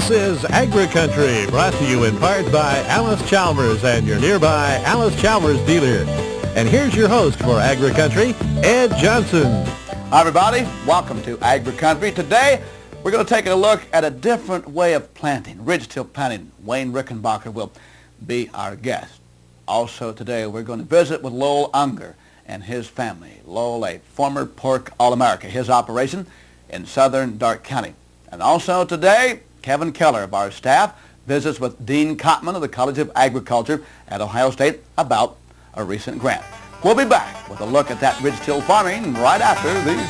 This is AgriCountry, brought to you in part by Alice Chalmers and your nearby Alice Chalmers dealer. And here's your host for AgriCountry, Ed Johnson. Hi everybody, welcome to AgriCountry. Today we're going to take a look at a different way of planting, ridge-till planting. Wayne Rickenbacker will be our guest. Also today we're going to visit with Lowell Unger and his family. Lowell, a former pork All-America, his operation in southern Darke County. And also today, Kevin Keller of our staff visits with Dean Cotman of the College of Agriculture at Ohio State about a recent grant. We'll be back with a look at that ridge-till farming right after these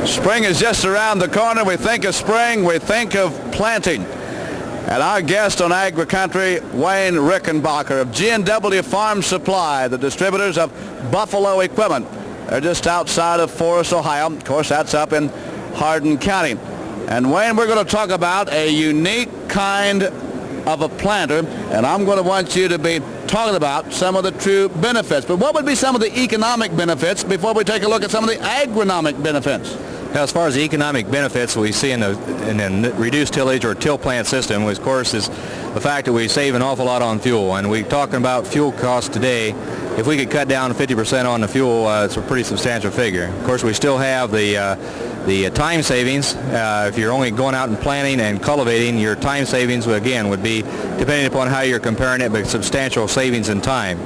messages. Spring is just around the corner. We think of spring, we think of planting. And our guest on AgriCountry, Wayne Rickenbacker of G&W Farm Supply, the distributors of Buffalo equipment. They're just outside of Forest, Ohio. Of course, that's up in Hardin County. And Wayne, we're going to talk about a unique kind of a planter, and I'm going to want you to be talking about some of the true benefits. But what would be some of the economic benefits before we take a look at some of the agronomic benefits? As far as the economic benefits we see in the reduced tillage or till plant system, of course, is the fact that we save an awful lot on fuel. And we're talking about fuel costs today. If we could cut down 50% on the fuel, it's a pretty substantial figure. Of course, we still have the time savings. If you're only going out and planting and cultivating, your time savings, again, would be, depending upon how you're comparing it, but substantial savings in time.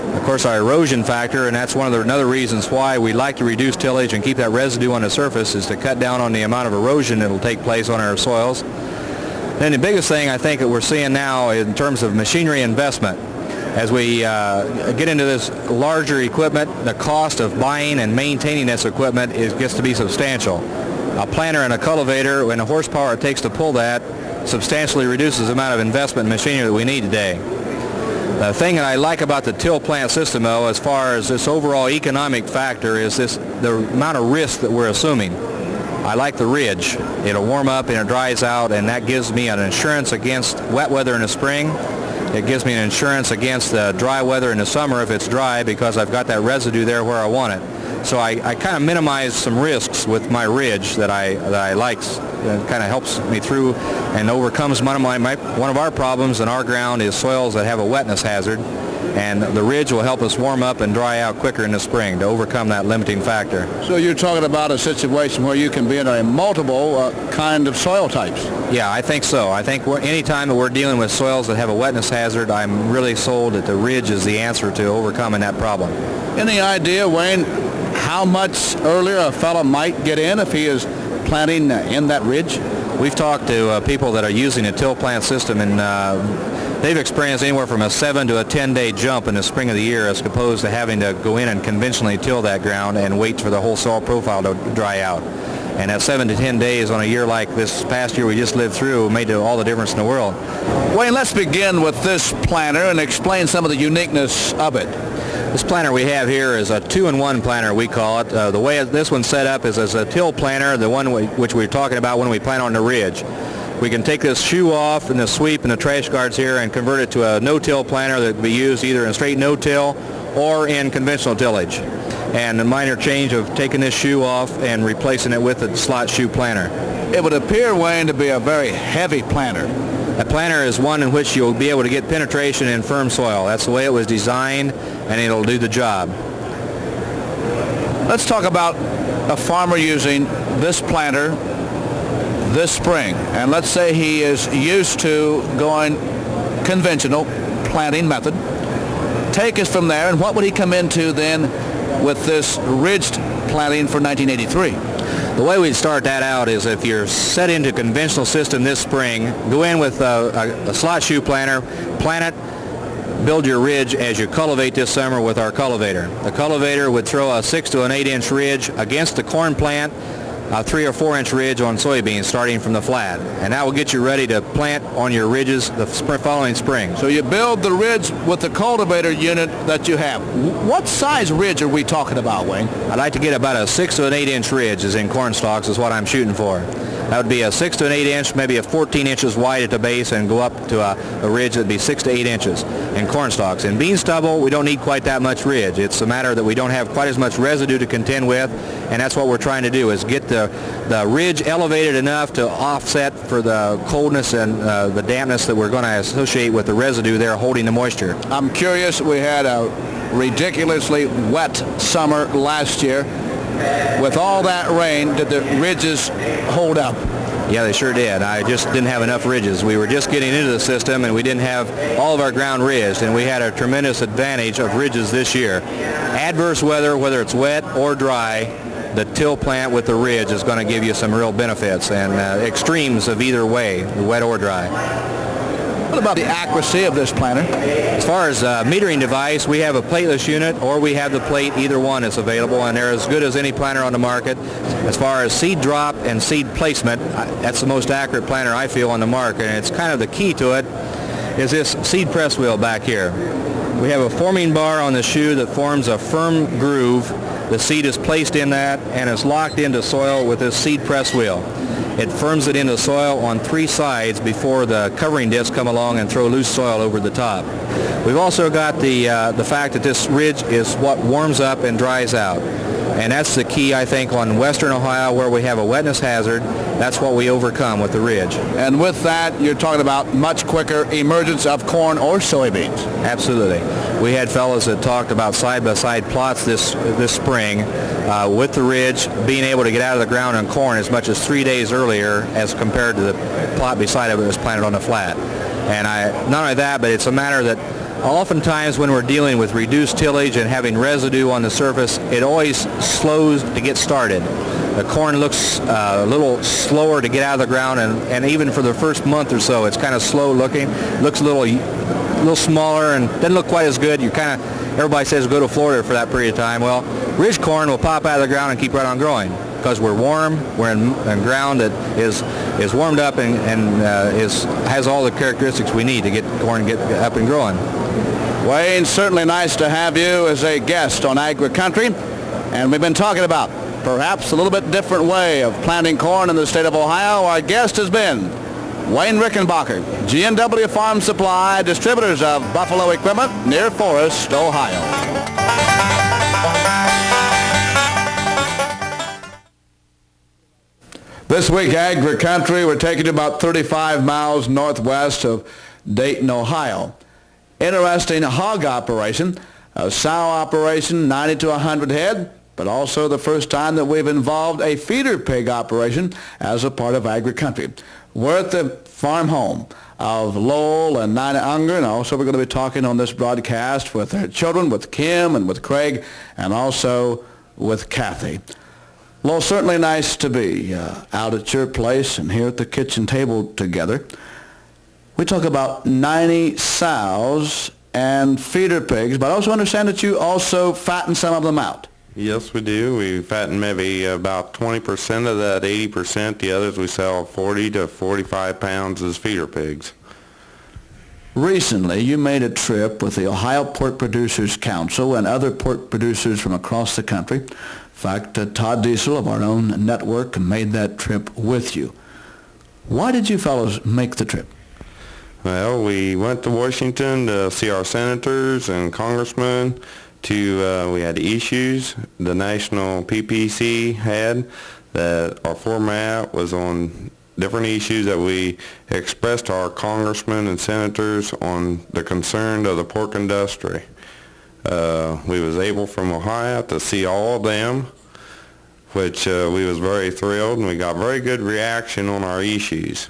Of course, our erosion factor, and that's one of the another reasons why we like to reduce tillage and keep that residue on the surface, is to cut down on the amount of erosion that will take place on our soils. Then the biggest thing I think that we're seeing now in terms of machinery investment, as we get into this larger equipment, the cost of buying and maintaining this equipment gets to be substantial. A planter and a cultivator, and the horsepower it takes to pull that, substantially reduces the amount of investment in machinery that we need today. The thing that I like about the till plant system, though, as far as this overall economic factor, is the amount of risk that we're assuming. I like the ridge. It'll warm up and it dries out, and that gives me an insurance against wet weather in the spring. It gives me an insurance against dry weather in the summer if it's dry, because I've got that residue there where I want it. So I kind of minimize some risks with my ridge that I like. It kind of helps me through and overcomes one of our problems in our ground is soils that have a wetness hazard, and the ridge will help us warm up and dry out quicker in the spring to overcome that limiting factor. So you're talking about a situation where you can be in a multiple kind of soil types. Yeah, I think so. I think any time that we're dealing with soils that have a wetness hazard, I'm really sold that the ridge is the answer to overcoming that problem. Any idea, Wayne, how much earlier a fellow might get in if he is planting in that ridge? We've talked to people that are using a till plant system, and they've experienced anywhere from a 7 to a 10-day jump in the spring of the year, as opposed to having to go in and conventionally till that ground and wait for the whole soil profile to dry out. And that 7 to 10 days on a year like this past year we just lived through made all the difference in the world. Wayne, let's begin with this planter and explain some of the uniqueness of it. This planter we have here is a 2-in-1 planter, we call it. The way this one's set up is as a till planter, the one which we're talking about when we plant on the ridge. We can take this shoe off and the sweep and the trash guards here and convert it to a no-till planter that can be used either in straight no-till or in conventional tillage. And a minor change of taking this shoe off and replacing it with a slot shoe planter. It would appear, Wayne, to be a very heavy planter. A planter is one in which you'll be able to get penetration in firm soil. That's the way it was designed, and it'll do the job. Let's talk about a farmer using this planter this spring. And let's say he is used to going conventional planting method. Take us from there, and what would he come into then with this ridged planting for 1983? The way we'd start that out is if you're set into conventional system this spring, go in with a slot shoe planter, plant it, build your ridge as you cultivate this summer with our cultivator. The cultivator would throw a 6 to an 8 inch ridge against the corn plant, a 3 or 4 inch ridge on soybeans starting from the flat, and that will get you ready to plant on your ridges the following spring. So you build the ridge with the cultivator unit that you have. What size ridge are we talking about, Wayne? I'd like to get about a 6 to an 8 inch ridge is in corn stalks is what I'm shooting for. That would be a 6 to an 8 inch, maybe a 14 inches wide at the base, and go up to a ridge that would be 6 to 8 inches in corn stalks. In bean stubble, we don't need quite that much ridge. It's a matter that we don't have quite as much residue to contend with, and that's what we're trying to do, is get the ridge elevated enough to offset for the coldness and the dampness that we're going to associate with the residue there holding the moisture. I'm curious, we had a ridiculously wet summer last year. With all that rain, did the ridges hold up? Yeah, they sure did. I just didn't have enough ridges. We were just getting into the system, and we didn't have all of our ground ridged, and we had a tremendous advantage of ridges this year. Adverse weather, whether it's wet or dry, the till plant with the ridge is going to give you some real benefits, and extremes of either way, wet or dry. What about the accuracy of this planter? As far as metering device, we have a plateless unit, or we have the plate. Either one is available, and they're as good as any planter on the market. As far as seed drop and seed placement, that's the most accurate planter I feel on the market, and it's kind of the key to it is this seed press wheel back here. We have a forming bar on the shoe that forms a firm groove. The seed is placed in that, and it's locked into soil with this seed press wheel. It firms it into soil on 3 sides before the covering discs come along and throw loose soil over the top. We've also got the fact that this ridge is what warms up and dries out. And that's the key, I think, on western Ohio where we have a wetness hazard. That's what we overcome with the ridge. And with that, you're talking about much quicker emergence of corn or soybeans. Absolutely. We had fellows that talked about side-by-side plots this spring with the ridge being able to get out of the ground on corn as much as 3 days earlier as compared to the plot beside it that was planted on the flat. And not only that, but it's a matter that oftentimes when we're dealing with reduced tillage and having residue on the surface, it always slows to get started. The corn looks a little slower to get out of the ground, and even for the first month or so, it's kind of slow looking. Looks a little smaller and doesn't look quite as good. Everybody says go to Florida for that period of time. Well, ridge corn will pop out of the ground and keep right on growing because we're warm. We're in ground that is warmed up and has all the characteristics we need to get corn get up and growing. Wayne, certainly nice to have you as a guest on AgriCountry, and we've been talking about perhaps a little bit different way of planting corn in the state of Ohio. Our guest has been Wayne Rickenbacker, G&W Farm Supply, distributors of Buffalo equipment near Forest, Ohio. This week, AgriCountry, we're taking you about 35 miles northwest of Dayton, Ohio. Interesting hog operation, a sow operation, 90 to 100 head, but also the first time that we've involved a feeder pig operation as a part of AgriCountry. We're at the farm home of Lowell and Nina Unger, and also we're going to be talking on this broadcast with their children, with Kim and with Craig, and also with Kathy. Lowell, certainly nice to be out at your place and here at the kitchen table together. We talk about 90 sows and feeder pigs, but I also understand that you also fatten some of them out. Yes, we do. We fatten maybe about 20% of that, 80%. The others we sell 40 to 45 pounds as feeder pigs. Recently, you made a trip with the Ohio Pork Producers Council and other pork producers from across the country. In fact, Todd Diesel of our own network made that trip with you. Why did you fellows make the trip? Well, we went to Washington to see our senators and congressmen. We had issues the national PPC had, that our format was on different issues that we expressed to our congressmen and senators on the concern of the pork industry. We was able from Ohio to see all of them, which we was very thrilled, and we got very good reaction on our issues.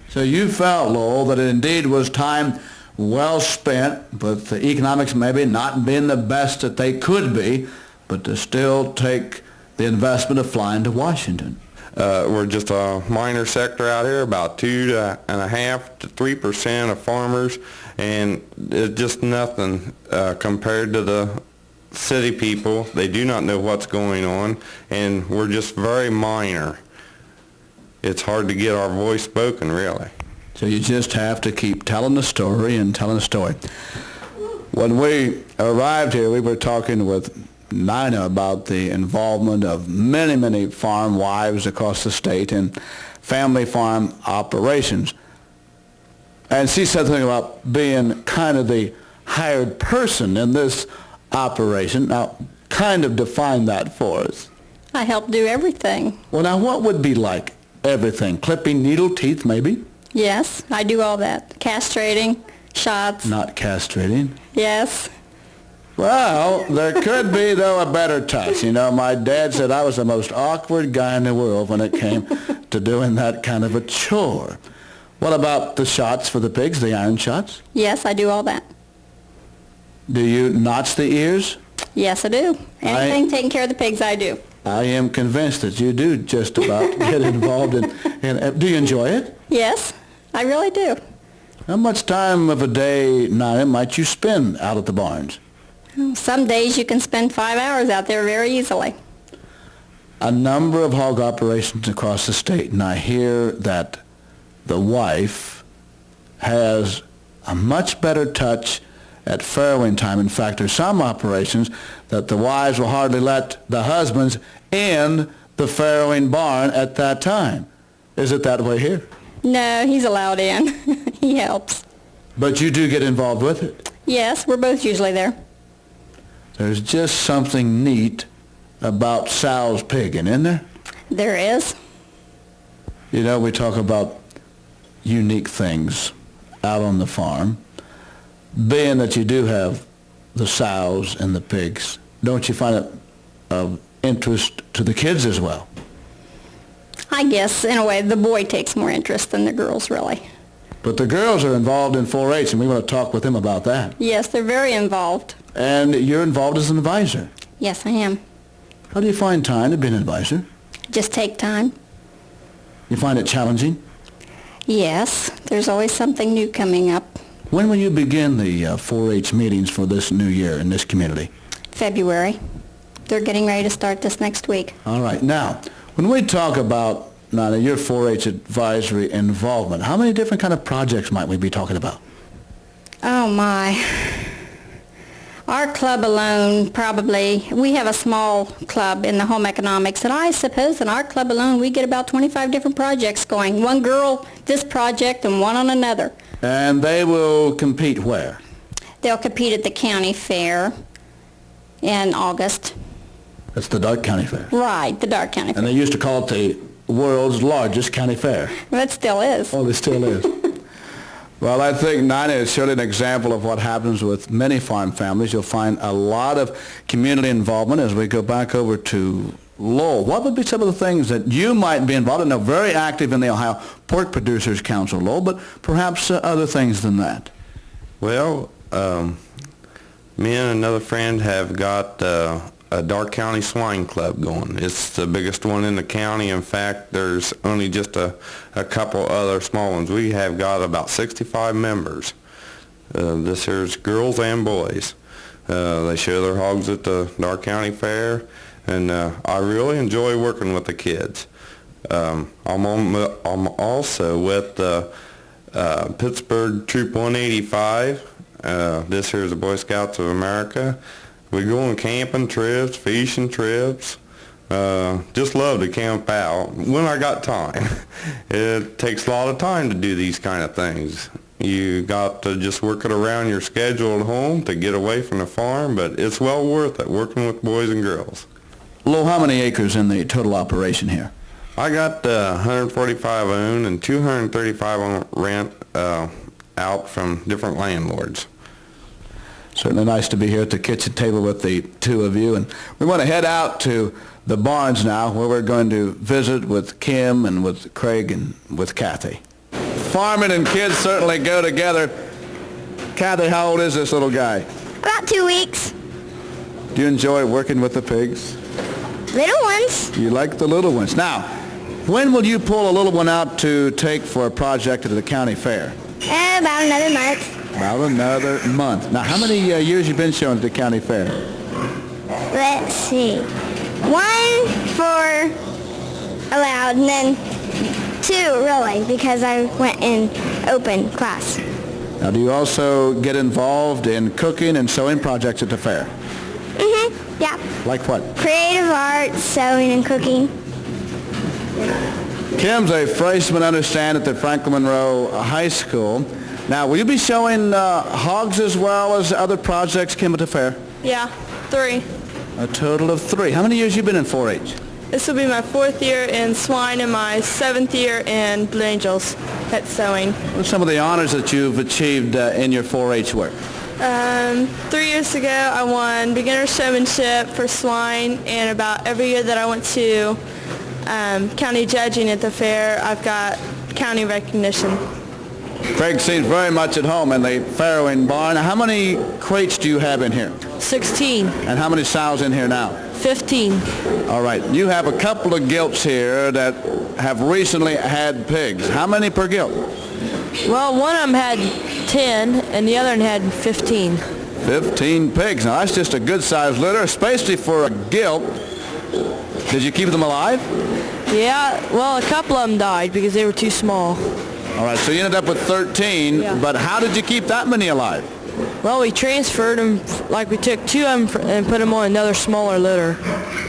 So you felt, Lowell, that it indeed was time well spent, but the economics maybe not being the best that they could be, but to still take the investment of flying to Washington. We're just a minor sector out here, about 2.5 to 3% of farmers, and it's just nothing compared to the city people. They do not know what's going on, and we're just very minor. It's hard to get our voice spoken, really. So you just have to keep telling the story and telling the story. When we arrived here, we were talking with Nina about the involvement of many, many farm wives across the state in family farm operations. And she said something about being kind of the hired person in this operation. Now, kind of define that for us. I help do everything. Well, now, what would be like everything? Clipping needle teeth, maybe? Yes, I do all that. Castrating, shots. Not castrating. Yes. Well, there could be, though, a better touch. You know, my dad said I was the most awkward guy in the world when it came to doing that kind of a chore. What about the shots for the pigs, the iron shots? Yes, I do all that. Do you notch the ears? Yes, I do. Anything taking care of the pigs, I do. I am convinced that you do just about get involved in. Do you enjoy it? Yes, I really do. How much time of a day, Nina, might you spend out at the barns? Some days you can spend 5 hours out there very easily. A number of hog operations across the state, and I hear that the wife has a much better touch at farrowing time. In fact, there's some operations that the wives will hardly let the husbands in the farrowing barn at that time. Is it that way here? No, he's allowed in. He helps. But you do get involved with it? Yes, we're both usually there. There's just something neat about Sal's pigging, isn't there? There is. You know, we talk about unique things out on the farm. Being that you do have the sows and the pigs, don't you find it of interest to the kids as well? I guess, in a way, the boy takes more interest than the girls, really. But the girls are involved in 4-H, and we want to talk with them about that. Yes, they're very involved. And you're involved as an advisor. Yes, I am. How do you find time to be an advisor? Just take time. You find it challenging? Yes, there's always something new coming up. When will you begin the 4-H meetings for this new year in this community? February. They're getting ready to start this next week. All right. Now, when we talk about Nina, your 4-H advisory involvement, how many different kind of projects might we be talking about? Oh, my. Our club alone, probably, we have a small club in the home economics, and I suppose in our club alone we get about 25 different projects going. One girl, this project, and one on another. And they will compete where? They'll compete at the county fair in August. That's the Dark County Fair. Right, the Dark County Fair. And they used to call it the world's largest county fair. Well, it still is. Oh, it still is. Well, I think Nina is surely an example of what happens with many farm families. You'll find a lot of community involvement as we go back over to Lowell. What would be some of the things that you might be involved in? Now, very active in the Ohio Pork Producers Council, Lowell, but perhaps other things than that. Well, me and another friend have got a Dark County Swine Club going. It's the biggest one in the county. In fact, there's only just a couple other small ones. We have got about 65 members. This here's girls and boys. They show their hogs at the Dark County Fair, and I really enjoy working with the kids. I'm also with Pittsburgh Troop 185. This here is the Boy Scouts of America. We go on camping trips, fishing trips. Just love to camp out when I got time. It takes a lot of time to do these kind of things. You got to just work it around your schedule at home to get away from the farm, but it's well worth it working with boys and girls. Lowell, how many acres in the total operation here? I got 145 owned and 235 on rent out from different landlords. Certainly nice to be here at the kitchen table with the two of you. And we want to head out to the barns now, where we're going to visit with Kim and with Craig and with Kathy. Farming and kids certainly go together. Kathy, how old is this little guy? About 2 weeks. Do you enjoy working with the pigs? Little ones. You like the little ones. Now, when will you pull a little one out to take for a project at the county fair? About another month. About another month. Now, how many years you been showing at the county fair? let's see. One for allowed, and then two really, because I went in open class. Now, do you also get involved in cooking and sewing projects at the fair? Yeah. Like what? Creative arts, sewing, and cooking. Kim's a freshman, I understand, at the Franklin Monroe High School. Now, will you be showing hogs as well as other projects, Kim, at the fair? Yeah, 3. A total of 3. How many years you been in 4-H? This will be my 4th year in swine and my 7th year in Blue Angels at sewing. What are some of the honors that you've achieved in your 4-H work? 3 years ago, I won beginner showmanship for swine, and about every year that I went to county judging at the fair, I've got county recognition. Craig seems very much at home in the farrowing barn. How many crates do you have in here? 16. And how many sows in here now? 15. All right. You have a couple of gilts here that have recently had pigs. How many per gilt? Well, one of them had 10, and the other one had 15. 15 pigs. Now, that's just a good-sized litter, especially for a gilt. Did you keep them alive? Yeah, well, a couple of them died because they were too small. All right, so you ended up with 13, Yeah. but how did you keep that many alive? Well, we transferred them, like we took 2 of them and put them on another smaller litter.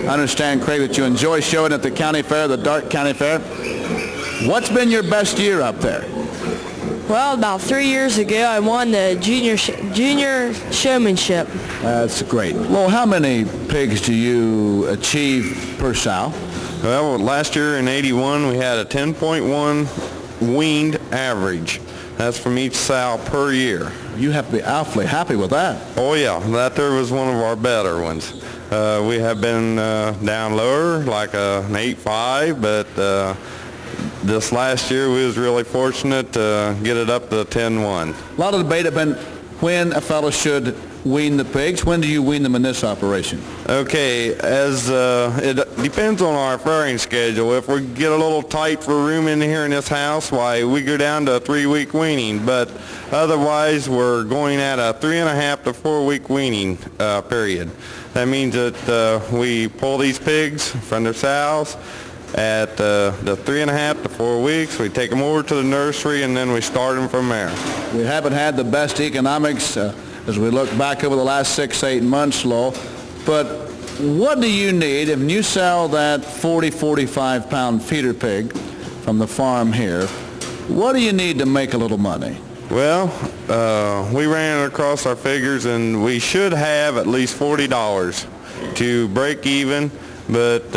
I understand, Craig, that you enjoy showing at the county fair, the Dark County Fair. What's been your best year up there? Well, about 3 years ago, I won the junior showmanship. That's great. Well, how many pigs do you achieve per sow? Well, last year in 81, we had a 10.1 weaned average. That's from each sow per year. You have to be awfully happy with that. Oh yeah, that there was one of our better ones. We have been down lower, like an 8.5, but this last year we was really fortunate to get it up to 10.1. A lot of debate have been when a fellow should wean the pigs. When do you wean them in this operation? Okay, as it depends on our farrowing schedule. If we get a little tight for room in here in this house, why we go down to a 3-week weaning. But otherwise, we're going at a 3.5 to 4-week weaning period. That means that we pull these pigs from their sows at the 3.5 to 4 weeks. We take them over to the nursery, and then we start them from there. We haven't had the best economics as we look back over the last 6-8 months, Lowell. But what do you need if you sell that 40-45 pound feeder pig from the farm here? What do you need to make a little money? Well, we ran it across our figures, and we should have at least $40 to break even. But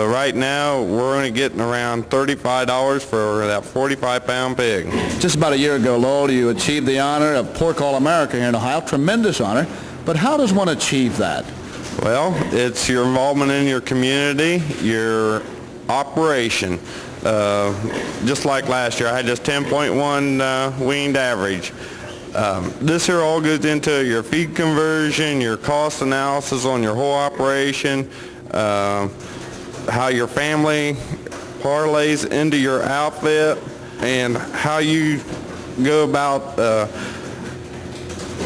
right now, we're only getting around $35 for that 45-pound pig. Just about a year ago, Lowell, you achieved the honor of Pork All-America here in Ohio. Tremendous honor. But how does one achieve that? Well, it's your involvement in your community, your operation. Just like last year, I had just 10.1 weaned average. This here all goes into your feed conversion, your cost analysis on your whole operation, how your family parlays into your outfit, and how you go about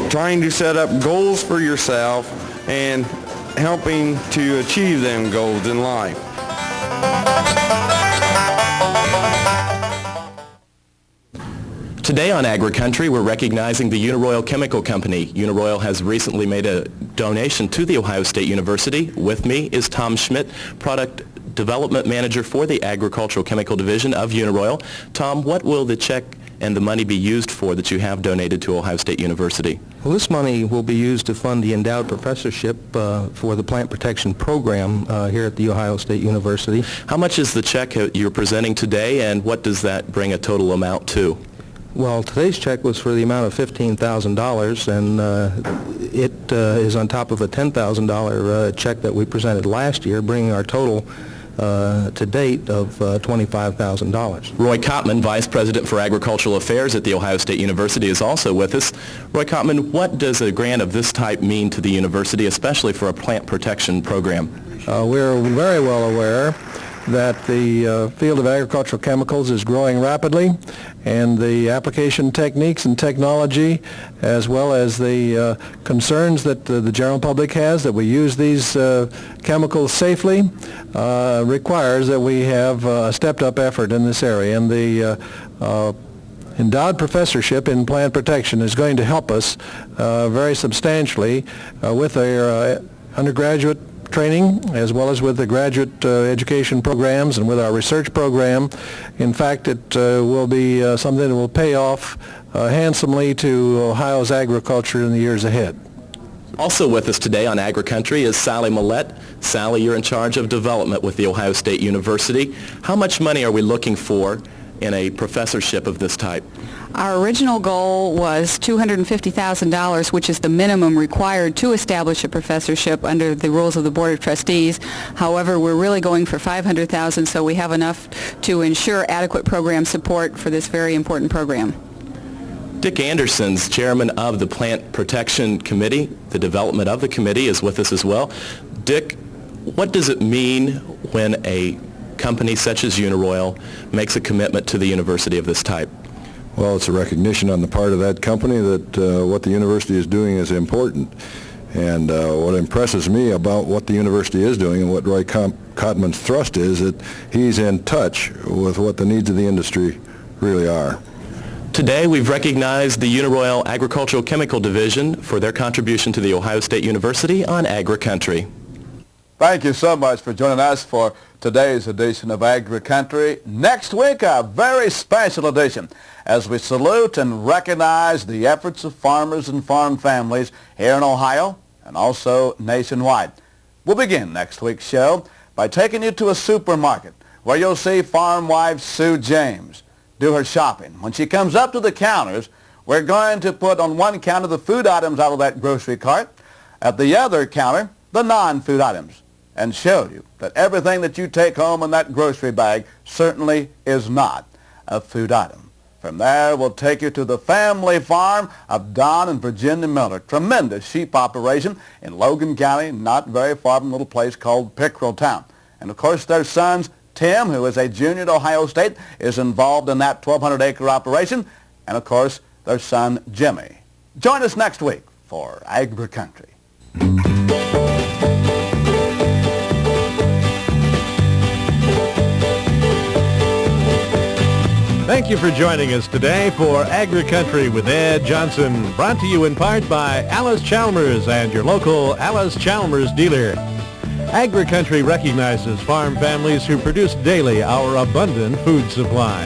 trying to set up goals for yourself and helping to achieve them goals in life. Today on AgriCountry, we're recognizing the Uniroyal Chemical Company. Uniroyal has recently made a donation to the Ohio State University. With me is Tom Schmidt, Product Development Manager for the Agricultural Chemical Division of Uniroyal. Tom, what will the check and the money be used for that you have donated to Ohio State University? Well, this money will be used to fund the endowed professorship for the plant protection program here at the Ohio State University. How much is the check you're presenting today, and what does that bring a total amount to? Well, today's check was for the amount of $15,000, and it is on top of a $10,000 check that we presented last year, bringing our total to date of $25,000. Roy Kottman, Vice President for Agricultural Affairs at The Ohio State University, is also with us. Roy Kottman, what does a grant of this type mean to the university, especially for a plant protection program? We're very well aware that the field of agricultural chemicals is growing rapidly, and the application techniques and technology, as well as the concerns that the general public has that we use these chemicals safely, requires that we have a stepped-up effort in this area. And the endowed professorship in plant protection is going to help us very substantially with our undergraduate training, as well as with the graduate education programs and with our research program. In fact, it will be something that will pay off handsomely to Ohio's agriculture in the years ahead. Also with us today on AgriCountry is Sally Millette. Sally, you're in charge of development with The Ohio State University. How much money are we looking for in a professorship of this type? Our original goal was $250,000, which is the minimum required to establish a professorship under the rules of the Board of Trustees. However, we're really going for $500,000, so we have enough to ensure adequate program support for this very important program. Dick Anderson's chairman of the Plant Protection Committee. The development of the committee is with us as well. Dick, what does it mean when a company such as Uniroyal makes a commitment to the university of this type? Well, it's a recognition on the part of that company that what the university is doing is important. And what impresses me about what the university is doing and what Roy Cottman's thrust is that he's in touch with what the needs of the industry really are. Today, we've recognized the Uniroyal Agricultural Chemical Division for their contribution to the Ohio State University on AgriCountry. Thank you so much for joining us for today's edition of AgriCountry. Next week, a very special edition as we salute and recognize the efforts of farmers and farm families here in Ohio and also nationwide. We'll begin next week's show by taking you to a supermarket where you'll see farm wife Sue James do her shopping. When she comes up to the counters, we're going to put on one counter the food items out of that grocery cart, at the other counter the non-food items, and show you that everything that you take home in that grocery bag certainly is not a food item. From there, we'll take you to the family farm of Don and Virginia Miller. Tremendous sheep operation in Logan County, not very far from a little place called Pickrelltown. And of course, their sons, Tim, who is a junior at Ohio State, is involved in that 1,200-acre operation. And of course, their son, Jimmy. Join us next week for AgriCountry. Thank you for joining us today for AgriCountry with Ed Johnson, brought to you in part by Alice Chalmers and your local Alice Chalmers dealer. AgriCountry recognizes farm families who produce daily our abundant food supply.